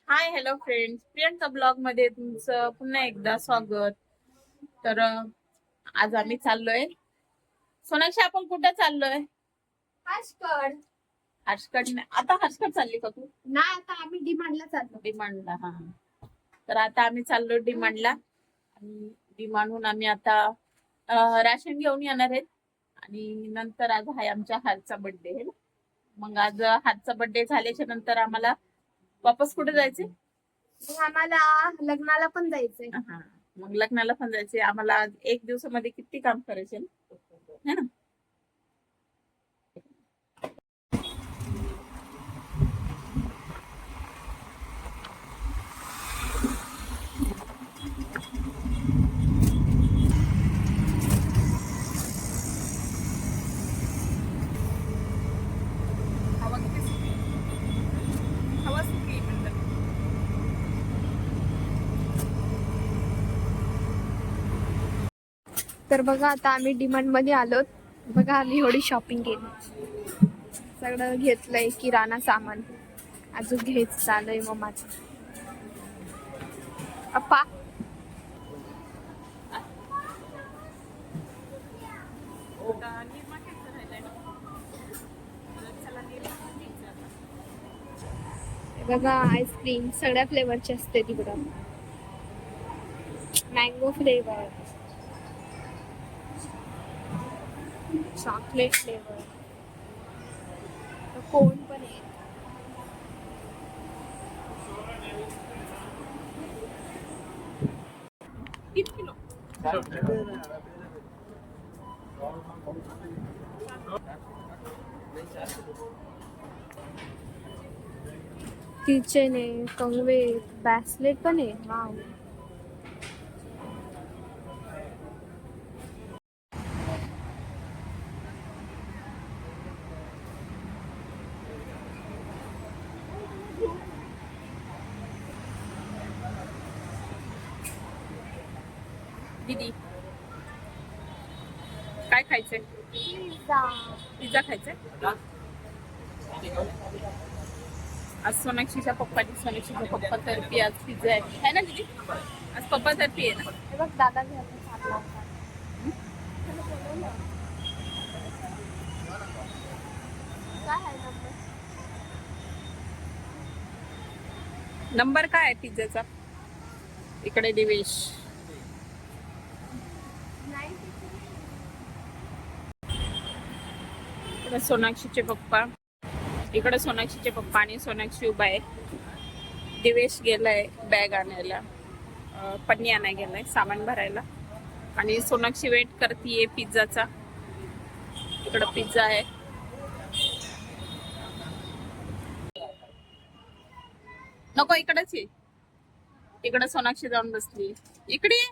Hi hello friends, Priyanka blog मध्ये तुमचं पुन्हा एकदा स्वागत. तर आज आम्ही चाललोय. सोनाक्षी, आपण कुठे चाललोय? हर्षकड. हर्षकड आता हर्षकड चालली का तू? नाही, आता आम्ही डिमांडला चाललो. डिमांडला. हा. तर आता आम्ही चाललो डिमांडला आणि डिमांडहून आम्ही आता राशन घेऊन येणार आहेत आणि नंतर आज आहे आमच्या हारचा बर्थडे आहे ना. मग आज हारचा बर्थडे झाल्याच्या नंतर आम्हाला वापस कुठे जायचे? मग आम्हाला लग्नाला पण जायचंय. हा, मग लग्नाला पण जायचे. आम्हाला आज एक दिवसामध्ये किती काम करायचे है ना. हवा किती सुकी आहे. हवा सुकी आहे म्हणलं. तर बघा, आता आम्ही डिमांड मध्ये आलोत. बघा, आम्ही एवढी शॉपिंग केली, सगळं घेतलंय किराणा सामान. अजून घ्यायचं चालूय मग माझं. अप्पा, निर्मा घ्यायचं राहिलंय ना. चला निर्मा पण घ्यायचं आता. बघा आईस्क्रीम सगळ्या फ्लेवरची असते तिकडं. मँगो फ्लेवर, चॉकलेट फ्लेवर, कोन पण आहे. किती किलो? किचन आहे, कंगवे, ब्रेसलेट पण आहे. वाव. दीदी, काय खायचंय? पिझ्झा. पिझ्झा खायचंय. आज सोनाक्षीच्या सोनाक्षीच्या पप्पा तर्फे आज पिझ्झा आहे ना दीदी. आज पप्पा तर्फे आहे ना. हे बघ, दादा घ्यायला चालला होता. काय आहे नंबर? नंबर काय आहे पिझ्झाचा? इकडे दिवेश. इकडे सोनाक्षीचे पप्पा. इकडे सोनाक्षीचे पप्पा आणि सोनाक्षी उभा आहे. दिवेश गेलाय बॅग आणायला, पन्नी आणायला गेलाय सामान भरायला. आणि सोनाक्षी वेट करतीये पिझ्झाचा. इकडं पिझ्झा आहे. नको, इकडच आहे. इकडं सोनाक्षी जाऊन बसली. इकडे ये.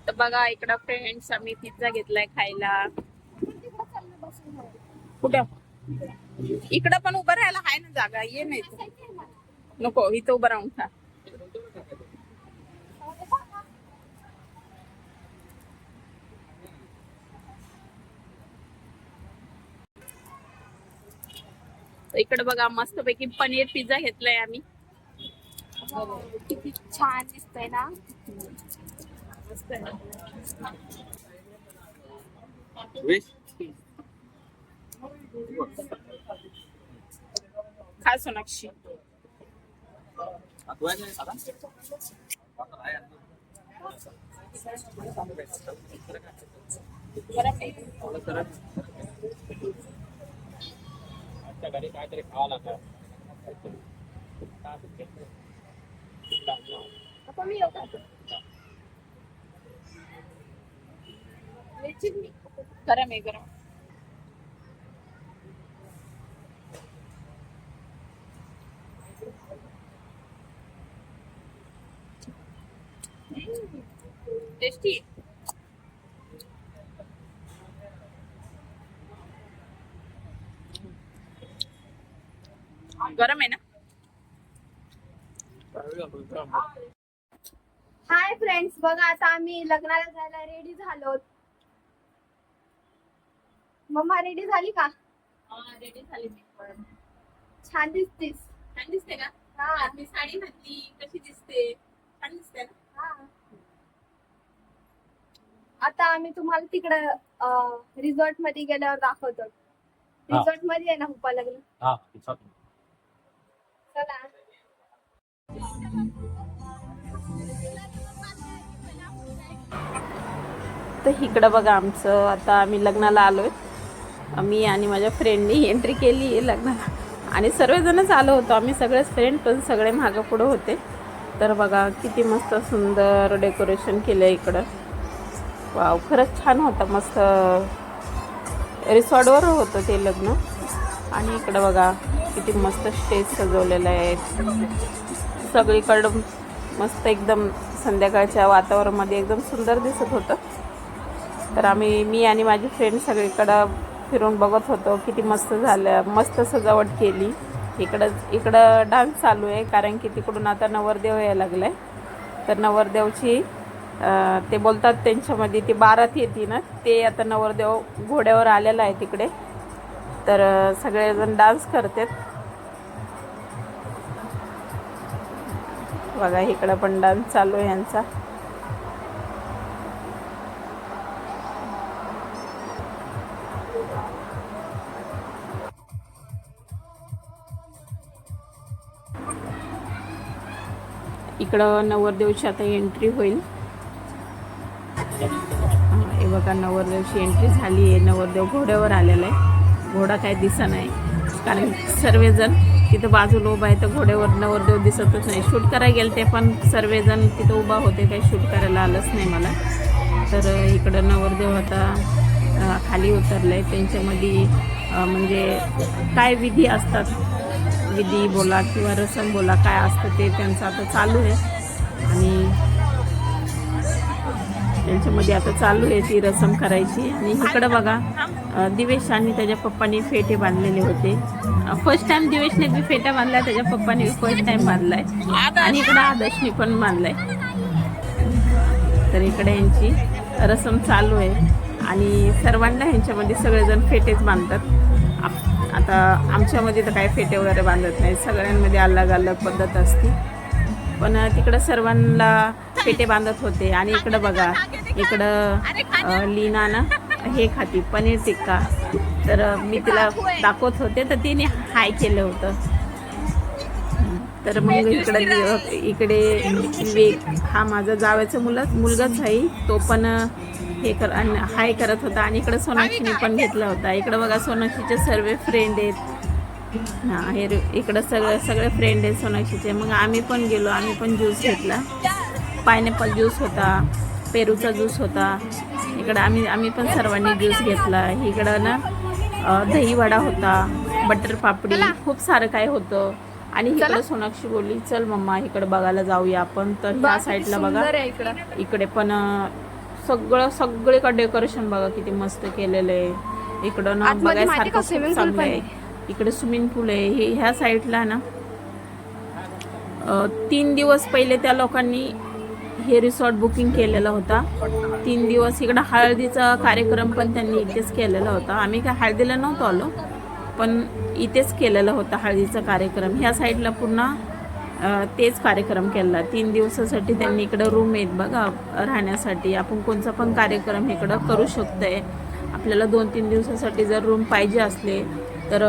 तर बघा, इकडं फ्रेंड्स आम्ही पिझ्झा घेतलाय खायला. कुठं? इकडं पण उभं राहायला आहे ना जागा. ये नाही तू. नको, इथं उभं राहून खा. इकडे बघा, मस्तपैकी पनीर पिझ्झा घेतलाय आम्ही. किती छान दिसतंय ना. मस्त आहे. खा सोनाक्षी. घरी काहीतरी खावं लागतं. आता मी येऊ का? गरम आहे गरम. टेस्टी. गरम आहे ना. हाय फ्रेंड्स, बघा आता आम्ही लग्नाला जायला रेडी झालो. मम्मा रेडी झाली का? रेडी झाली मी पण. छान दिसतीस. छान दिसते का? हा. मी साडी घातली कशी दिसते? छान दिसते ना? हा. आता आम्ही तुम्हाला तिकडे रिसॉर्ट मध्ये गेल्यावर दाखवतो. रिसॉर्ट मध्ये आहे ना पप्पा लग्न. हा रिसॉर्ट. चला. तर इकडं बघा आमचं आता आम्ही लग्नाला आलोय. मी आणि माझ्या फ्रेंडनी एंट्री केली आहे लग्नाला आणि सर्वजणच आलो होतो आम्ही सगळेच फ्रेंड, पण सगळे मागं पुढं होते. तर बघा किती मस्त सुंदर डेकोरेशन केलं आहे इकडं. वाव, खरंच छान होतं. मस्त रिसॉर्टवर होतं ते लग्न. आणि इकडं बघा किती मस्त स्टेज सजवलेलं आहे. सगळीकडं मस्त एकदम संध्याकाळच्या वातावरणामध्ये एकदम सुंदर दिसत होतं. तर मी आणि माझी फ्रेंड सगळीकडं फिरून बघत होतो. किती मस्त झालं, मस्त सजावट केली. इकडं डान्स चालू आहे कारण की तिकडून आता नवरदेव यायला लागला आहे. तर नवरदेवची ते बोलतात त्यांच्यामध्ये ती बारात येते ना, ते आता नवरदेव घोड्यावर आलेला आहे तिकडे. तर सगळेजण डान्स करतात. बघा इकडं पण डान्स चालू आहे यांचा. इकडं नवरदेवची आता एंट्री होईल. हे बघा नवरदेवची एंट्री झाली आहे. नवरदेव घोड्यावर आलेला आहे. घोडा काय दिसत नाही कारण सर्वजण तिथं बाजूला उभा आहे. तर घोड्यावर नवरदेव दिसतच नाही. शूट करायला गेले ते पण सर्वजण तिथं उभा होते, काही शूट करायला आलंच नाही मला. तर इकडं नवरदेव आता खाली उतरलं आहे. त्यांच्यामध्ये म्हणजे काय विधी असतात, विधी बोला किंवा रसम बोला, काय असतं ते त्यांचं आता चालू आहे. आणि त्यांच्यामध्ये आता चालू आहे ती रसम करायची. आणि इकडं बघा दिवेश आणि त्याच्या पप्पांनी फेटे बांधलेले होते. फर्स्ट टाइम दिवेशने बी फेटा बांधलाय, त्याच्या पप्पाने फर्स्ट टाइम बांधलाय. आणि इकडं आदर्शने पण बांधलाय. तर इकडे यांची रसम चालू आहे आणि सर्वांना ह्यांच्यामध्ये सगळेजण फेटेच बांधतात. आता आमच्यामध्ये तर काय फेटे वगैरे बांधत नाही, सगळ्यांमध्ये अलग अलग पद्धत असते. पण तिकडं सर्वांना फेटे बांधत होते. आणि इकडं बघा, इकडं लीना ना हे खाती पनीर टिक्का. तर मी तिला दाखवत होते तर तिने हाय केलं होतं. तर मग इकडे विवेक हा माझा जावयाचा मुलगाच आहे, तो पण हे हाय करत होता. आणि इकडं सोनाक्षीने पण घेतला होता. इकडं बघा सोनाक्षीचे सर्व फ्रेंड आहेत. हां, हे इकडं सगळे फ्रेंड आहेत सोनाक्षीचे. मग आम्ही पण गेलो, आम्ही पण ज्यूस घेतला. पायनॅपल ज्यूस होता, पेरूचा ज्यूस होता. इकडं आम्ही पण सर्वांनी ज्यूस घेतला. इकडं ना दही वडा होता, बटर पापडी, खूप सारं काय होतं. आणि इकडं सोनाक्षी बोलली चल मम्मा इकडं बघायला जाऊया आपण. तर ह्या साईडला बघा, इकडे पण सगळीकडे डेकोरेशन बघा किती मस्त केलेलं आहे. इकडं ना बघायसारखं खूप चांगलं आहे. इकडे स्विमिंग पूल आहे. ह्या साईडला ना 3 दिवस पहिले त्या लोकांनी हे रिसॉर्ट बुकिंग केलेला होता. 3 दिवस इकडं हळदीचा कार्यक्रम पण त्यांनी इथेच केलेला होता. आम्ही काय हळदीला नव्हतो आलो, पण इथेच केलेला होता हळदीचा कार्यक्रम. ह्या साईडला पुन्हा तेच कार्यक्रम केला. 3 दिवसासाठी त्यांनी इकडं रूम आहेत बघा राहण्यासाठी. आपण कोणता पण कार्यक्रम इकडं करू शकतोय. आपल्याला 2-3 दिवसासाठी जर रूम पाहिजे असले तर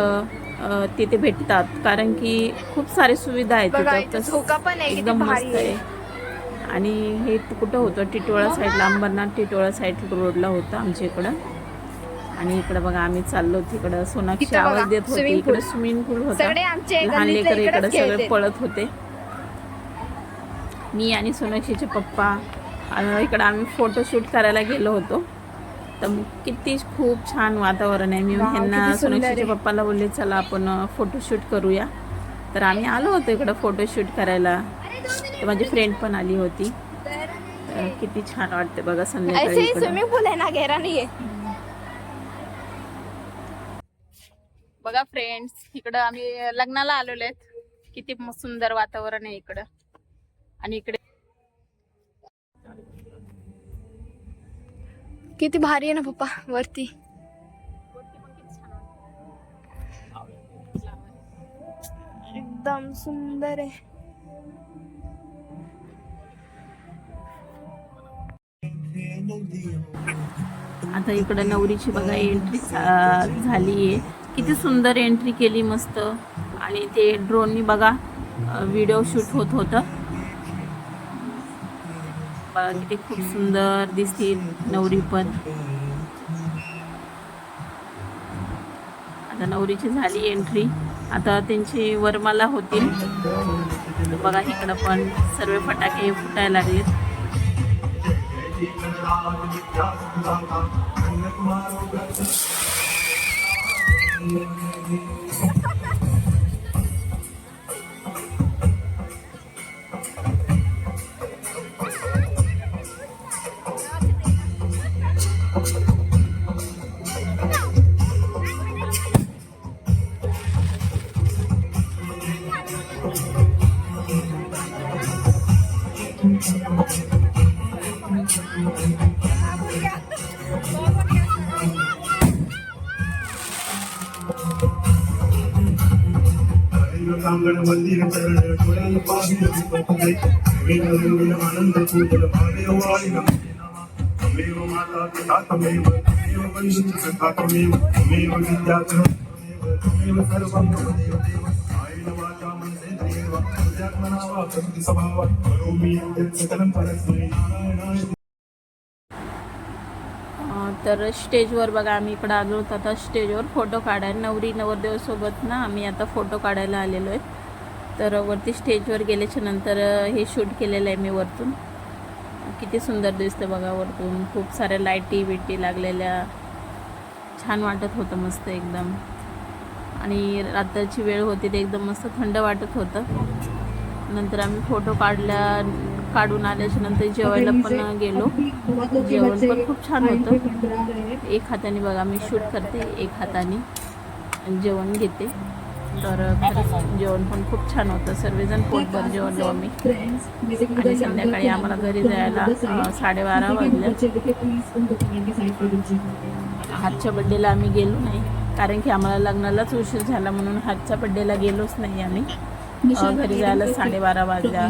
तिथे भेटतात, कारण की खूप सारी सुविधा आहेत तिथं. एकदम मस्त आहे. आणि हे कुठं होतं, टिटोळा साईडला, अंबरनाथ टिटोळा साईड रोडला होतं आमच्या इकडं. आणि इकडं बघा आम्ही चाललो तिकडं. सोनाक्षी आवाज देत होती. इकडे स्विमिंग पूल होता, लहान लेकर इकडे सगळे पळत होते. मी आणि सोनाक्षीचे पप्पा इकडं आम्ही फोटोशूट करायला गेलो होतो. तर किती खूप छान वातावरण आहे. मी ह्यांना सोनाक्षीच्या पप्पाला बोलले चला आपण फोटोशूट करूया. तर आम्ही आलो होतो इकडं फोटोशूट करायला. तर माझी फ्रेंड पण आली होती. तर किती छान वाटते बघा संध्याकाळी. स्विमिंग पूल आहे ना, घेरा नाहीये. बघा फ्रेंड्स, इकडं आम्ही लग्नाला आलेलो आहेत. किती सुंदर वातावरण आहे इकडं. आणि इकडे किती भारी आहे ना पप्पा वरती. एकदम सुंदर आहे. आता इकडं नवरीची बघा एंट्री झाली आहे. किती सुंदर एंट्री केली मस्त. आणि ते ड्रोननी बघा व्हिडिओ शूट होत होतं. बघा किती खूप सुंदर दिसतील नवरी पण. आता नवरीची झाली एंट्री. आता त्यांची वरमाला होतील. बघा इकडं पण सर्व फटाके फुटायला लागलेत. कांगण मंदिर चरण डोळ्याला पाहिलं दीपक आनंद पूजन महादेव वाळी तमेव माता पिता तमेव तमेव बंधू सखा तमेव तमेव विद्याधर तमेव सर्वं देव देव आयन वाचा मनसेंद्रियेव तुझ्यात्मना वा प्रकृती स्वभाव करोमि सकलं परस्मै नारायणाय. तर स्टेजवर बघा आम्ही इकडं आलो होतो. आता स्टेजवर फोटो काढायला नवरी नवरदेवासोबत ना आम्ही आता फोटो काढायला आलेलो आहे. तर वरती स्टेजवर गेल्याच्या नंतर हे शूट केलेलं आहे मी वरतून. किती सुंदर दिसतं बघा वरतून. खूप साऱ्या लाईटी बिटी लागलेल्या. छान वाटत होतं मस्त एकदम. आणि रात्रीची वेळ होती ते एकदम मस्त थंड वाटत होतं. नंतर आम्ही फोटो काढून आल्याच्या नंतर जेवायला पण गेलो. जेवण पण खूप छान होतं. एक हाताने बघा मी शूट करते, एक हाताने जेवण घेते. तर खरंच जेवण पण खूप छान होतं. सर्वजण पोटभर जेवलो आम्ही. आणि संध्याकाळी आम्हाला घरी जायला 12:30 वाजले. हातच्या बड्डेला आम्ही गेलो नाही कारण की आम्हाला लग्नालाच उशीर झाला म्हणून हातच्या बड्डेला गेलोच नाही आम्ही. घरी जायला 12:30 वाजल्या.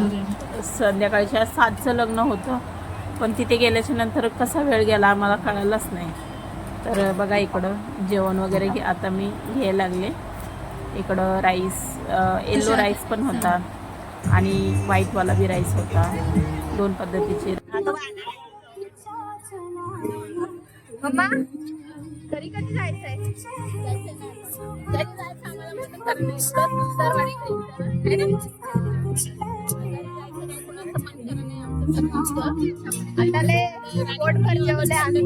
संध्याकाळच्या 7चं लग्न होतं पण तिथे गेल्याच्या नंतर कसा वेळ गेला आम्हाला कळालंच नाही. तर बघा इकडं जेवण वगैरे आता मी घ्यायला लागले. इकडं राईस, येल्लो राईस पण होता आणि व्हाईटवाला बी राईस होता. 2 पद्धतीचे. मम्मा घरी कधी जायचंय? पोट भर जेवले आम्ही.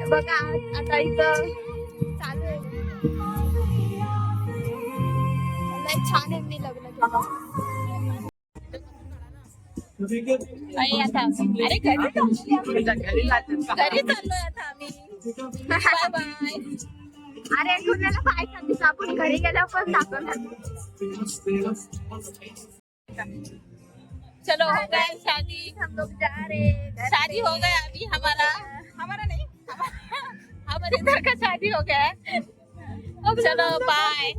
बघा आता इथं चालू आहे. छान यांनी लग्न केलं. आता अरे घरी चाललोय आता आम्ही. Bye bye. अरे कुणाला पाय सांगितलं आपण घरी गेल्यावर पण दाखवणार. चलो हो गए शादी. हम लोग जा रहे शादी हो गया अभी हमारा नहीं हमारे इधर का शादी हो गया है. चलो बाय.